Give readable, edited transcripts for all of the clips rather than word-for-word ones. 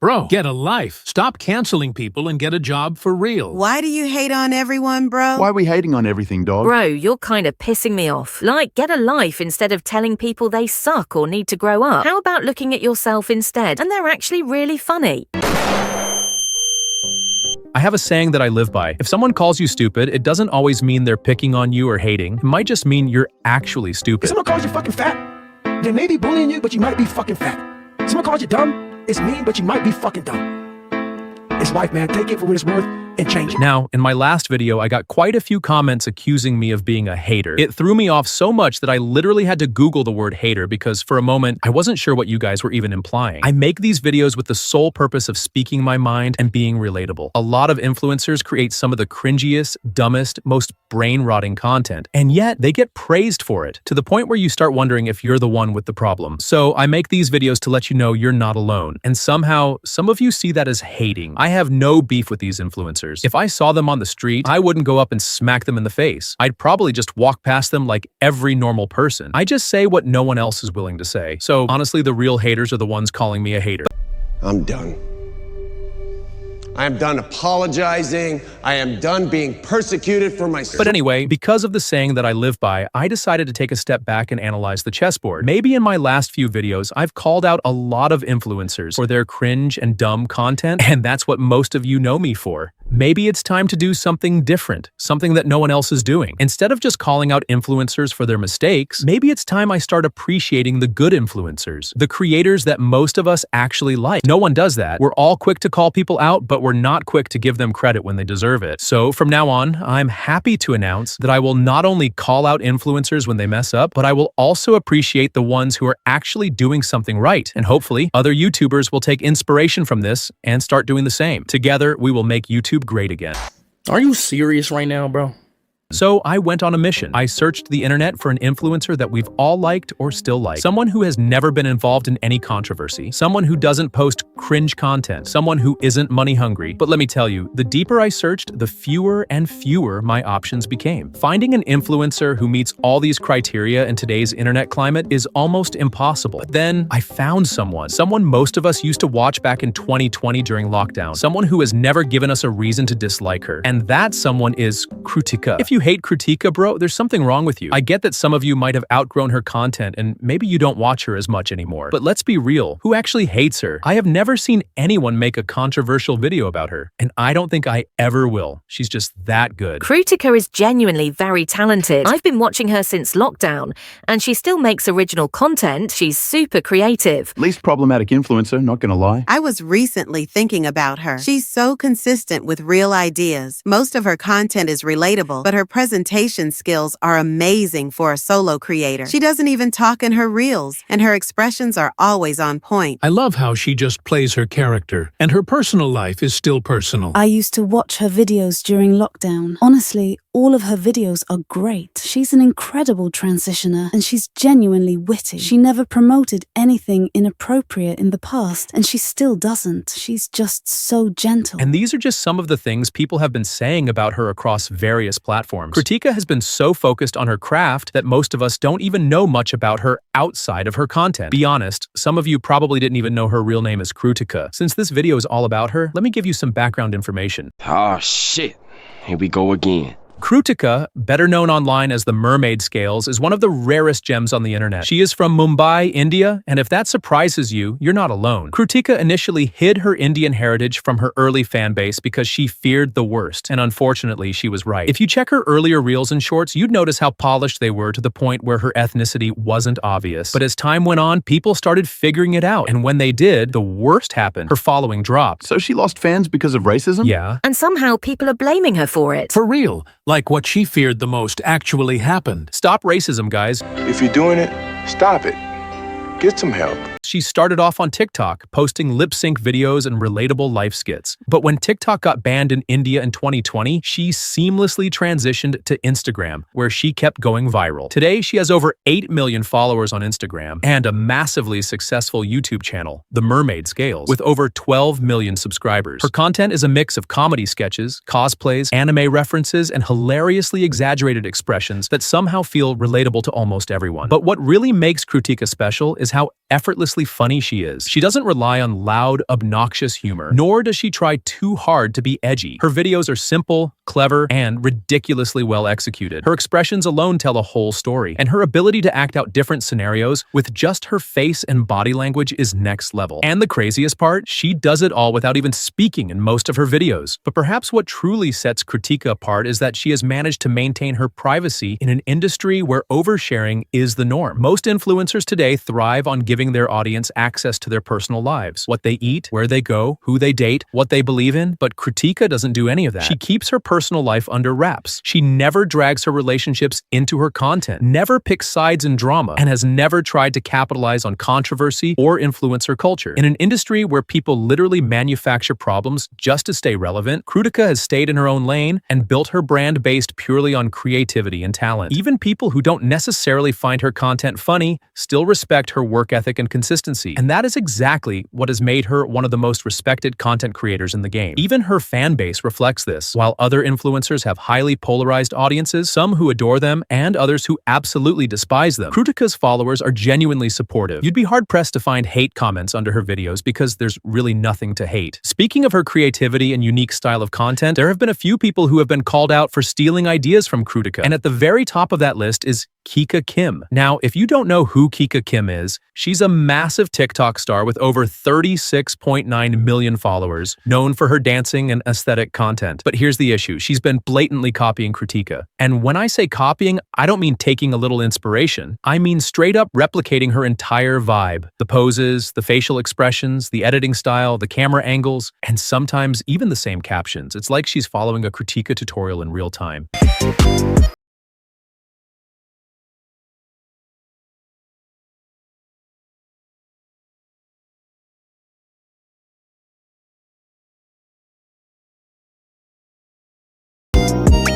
Bro, get a life. Stop canceling people and get a job for real. Why do you hate on everyone, bro? Why are we hating on everything, dog? Bro, you're kind of pissing me off. Like, get a life instead of telling people they suck or need to grow up. How about looking at yourself instead? And they're actually really funny. I have a saying that I live by. If someone calls you stupid, it doesn't always mean they're picking on you or hating. It might just mean you're actually stupid. If someone calls you fucking fat, they may be bullying you, but you might be fucking fat. If someone calls you dumb, it's mean, but you might be fucking dumb. It's life, man. Take it for what it's worth and change it. Now, in my last video, I got quite a few comments accusing me of being a hater. It threw me off so much that I literally had to Google the word hater because for a moment, I wasn't sure what you guys were even implying. I make these videos with the sole purpose of speaking my mind and being relatable. A lot of influencers create some of the cringiest, dumbest, most brain-rotting content, and yet they get praised for it, to the point where you start wondering if you're the one with the problem. So I make these videos to let you know you're not alone, and somehow, some of you see that as hating. I have no beef with these influencers. If I saw them on the street, I wouldn't go up and smack them in the face. I'd probably just walk past them like every normal person. I just say what no one else is willing to say. So honestly, the real haters are the ones calling me a hater. I'm done. I am done apologizing. I am done being persecuted for my... But anyway, because of the saying that I live by, I decided to take a step back and analyze the chessboard. Maybe in my last few videos, I've called out a lot of influencers for their cringe and dumb content, and that's what most of you know me for. Maybe it's time to do something different, something that no one else is doing. Instead of just calling out influencers for their mistakes, maybe it's time I start appreciating the good influencers, the creators that most of us actually like. No one does that. We're all quick to call people out, but we're not quick to give them credit when they deserve it. So from now on, I'm happy to announce that I will not only call out influencers when they mess up, but I will also appreciate the ones who are actually doing something right. And hopefully, other YouTubers will take inspiration from this and start doing the same. Together, we will make YouTube great again. Are you serious right now, bro? So I went on a mission. I searched the internet for an influencer that we've all liked or still like. Someone who has never been involved in any controversy. Someone who doesn't post cringe content. Someone who isn't money hungry. But let me tell you, the deeper I searched, the fewer and fewer my options became. Finding an influencer who meets all these criteria in today's internet climate is almost impossible. But then I found someone most of us used to watch back in 2020 during lockdown. Someone who has never given us a reason to dislike her. And that someone is Krutika. If you hate Krutika, bro, there's something wrong with you. I get that some of you might have outgrown her content and maybe you don't watch her as much anymore. But let's be real, who actually hates her? I have never seen anyone make a controversial video about her, and I don't think I ever will. She's just that good. Krutika is genuinely very talented. I've been watching her since lockdown, and she still makes original content. She's super creative. Least problematic influencer, not gonna lie. I was recently thinking about her. She's so consistent with real ideas. Most of her content is relatable, but her presentation skills are amazing for a solo creator. She doesn't even talk in her reels, and her expressions are always on point. I love how she just plays her character, and her personal life is still personal. I used to watch her videos during lockdown. Honestly, all of her videos are great. She's an incredible transitioner, and she's genuinely witty. She never promoted anything inappropriate in the past, and she still doesn't. She's just so gentle. And these are just some of the things people have been saying about her across various platforms. Krutika has been so focused on her craft that most of us don't even know much about her outside of her content. Be honest, some of you probably didn't even know her real name is Krutika. Since this video is all about her, let me give you some background information. Oh shit, here we go again. Krutika, better known online as the Mermaid Scales, is one of the rarest gems on the internet. She is from Mumbai, India, and if that surprises you, you're not alone. Krutika initially hid her Indian heritage from her early fan base because she feared the worst, and unfortunately, she was right. If you check her earlier reels and shorts, you'd notice how polished they were to the point where her ethnicity wasn't obvious. But as time went on, people started figuring it out, and when they did, the worst happened. Her following dropped. So she lost fans because of racism? Yeah. And somehow people are blaming her for it. For real, like what she feared the most actually happened. Stop racism, guys. If you're doing it, stop it. Get some help. She started off on TikTok, posting lip-sync videos and relatable life skits. But when TikTok got banned in India in 2020, she seamlessly transitioned to Instagram, where she kept going viral. Today, she has over 8 million followers on Instagram and a massively successful YouTube channel, The Mermaid Scales, with over 12 million subscribers. Her content is a mix of comedy sketches, cosplays, anime references, and hilariously exaggerated expressions that somehow feel relatable to almost everyone. But what really makes Krutika special is how effortlessly funny she is. She doesn't rely on loud, obnoxious humor, nor does she try too hard to be edgy. Her videos are simple, clever, and ridiculously well executed. Her expressions alone tell a whole story, and her ability to act out different scenarios with just her face and body language is next level. And the craziest part, she does it all without even speaking in most of her videos. But perhaps what truly sets Krutika apart is that she has managed to maintain her privacy in an industry where oversharing is the norm. Most influencers today thrive on giving their audience access to their personal lives, what they eat, where they go, who they date, what they believe in, but Krutika doesn't do any of that. She keeps her personal life under wraps. She never drags her relationships into her content, never picks sides in drama, and has never tried to capitalize on controversy or influencer culture. In an industry where people literally manufacture problems just to stay relevant, Krutika has stayed in her own lane and built her brand based purely on creativity and talent. Even people who don't necessarily find her content funny still respect her work ethic and consistency, and that is exactly what has made her one of the most respected content creators in the game. Even her fan base reflects this. While other influencers have highly polarized audiences, some who adore them and others who absolutely despise them, Krutika's followers are genuinely supportive. You'd be hard-pressed to find hate comments under her videos because there's really nothing to hate. Speaking of her creativity and unique style of content, there have been a few people who have been called out for stealing ideas from Krutika, and at the very top of that list is Kika Kim. Now, if you don't know who Kika Kim is, she's a massive TikTok star with over 36.9 million followers, known for her dancing and aesthetic content. But here's the issue. She's been blatantly copying Krutika. And when I say copying, I don't mean taking a little inspiration. I mean straight up replicating her entire vibe. The poses, the facial expressions, the editing style, the camera angles, and sometimes even the same captions. It's like she's following a Krutika tutorial in real time.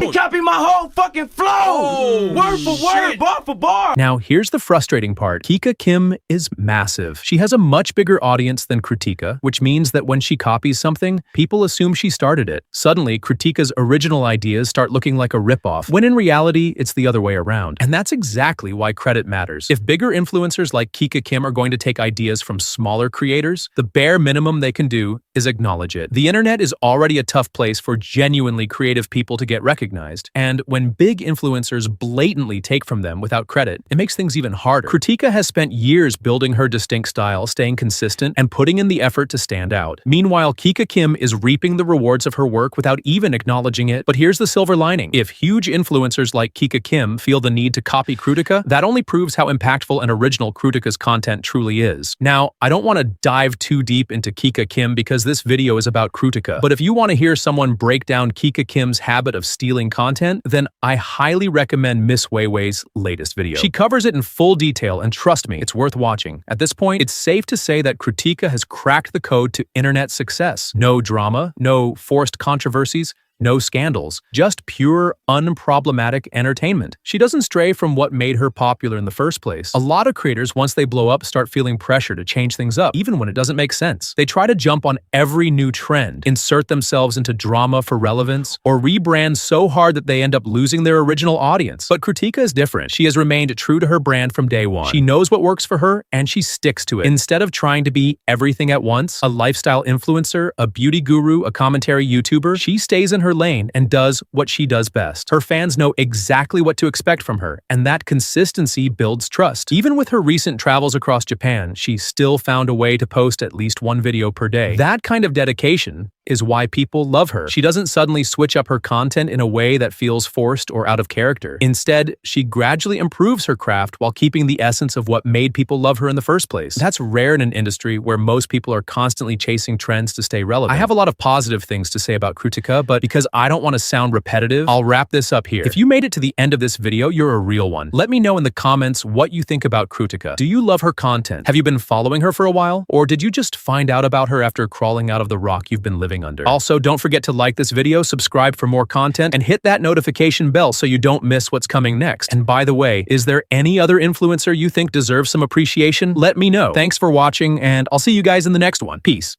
He copied my whole fucking flow! Word for word, bar for bar! Now, here's the frustrating part. Kika Kim is massive. She has a much bigger audience than Krutika, which means that when she copies something, people assume she started it. Suddenly, Krutika's original ideas start looking like a ripoff, when in reality, it's the other way around. And that's exactly why credit matters. If bigger influencers like Kika Kim are going to take ideas from smaller creators, the bare minimum they can do is acknowledge it. The internet is already a tough place for genuinely creative people to get recognized. And when big influencers blatantly take from them without credit, it makes things even harder. Krutika has spent years building her distinct style, staying consistent, and putting in the effort to stand out. Meanwhile, Kika Kim is reaping the rewards of her work without even acknowledging it. But here's the silver lining. If huge influencers like Kika Kim feel the need to copy Krutika, that only proves how impactful and original Krutika's content truly is. Now, I don't want to dive too deep into Kika Kim because this video is about Krutika, but if you want to hear someone break down Kika Kim's habit of stealing content, then I highly recommend Miss Weiwei's latest video. She covers it in full detail, and trust me, it's worth watching. At this point, it's safe to say that Krutika has cracked the code to internet success. No drama, no forced controversies, no scandals, just pure, unproblematic entertainment. She doesn't stray from what made her popular in the first place. A lot of creators, once they blow up, start feeling pressure to change things up, even when it doesn't make sense. They try to jump on every new trend, insert themselves into drama for relevance, or rebrand so hard that they end up losing their original audience. But Krutika is different. She has remained true to her brand from day one. She knows what works for her, and she sticks to it. Instead of trying to be everything at once, a lifestyle influencer, a beauty guru, a commentary YouTuber, she stays in her lane and does what she does best. Her fans know exactly what to expect from her, and that consistency builds trust. Even with her recent travels across Japan, she still found a way to post at least one video per day. That kind of dedication is why people love her. She doesn't suddenly switch up her content in a way that feels forced or out of character. Instead, she gradually improves her craft while keeping the essence of what made people love her in the first place. That's rare in an industry where most people are constantly chasing trends to stay relevant. I have a lot of positive things to say about Krutika, but because I don't want to sound repetitive, I'll wrap this up here. If you made it to the end of this video, you're a real one. Let me know in the comments what you think about Krutika. Do you love her content? Have you been following her for a while? Or did you just find out about her after crawling out of the rock you've been living under? Also, don't forget to like this video, subscribe for more content, and hit that notification bell so you don't miss what's coming next. And by the way, is there any other influencer you think deserves some appreciation? Let me know. Thanks for watching, and I'll see you guys in the next one. Peace.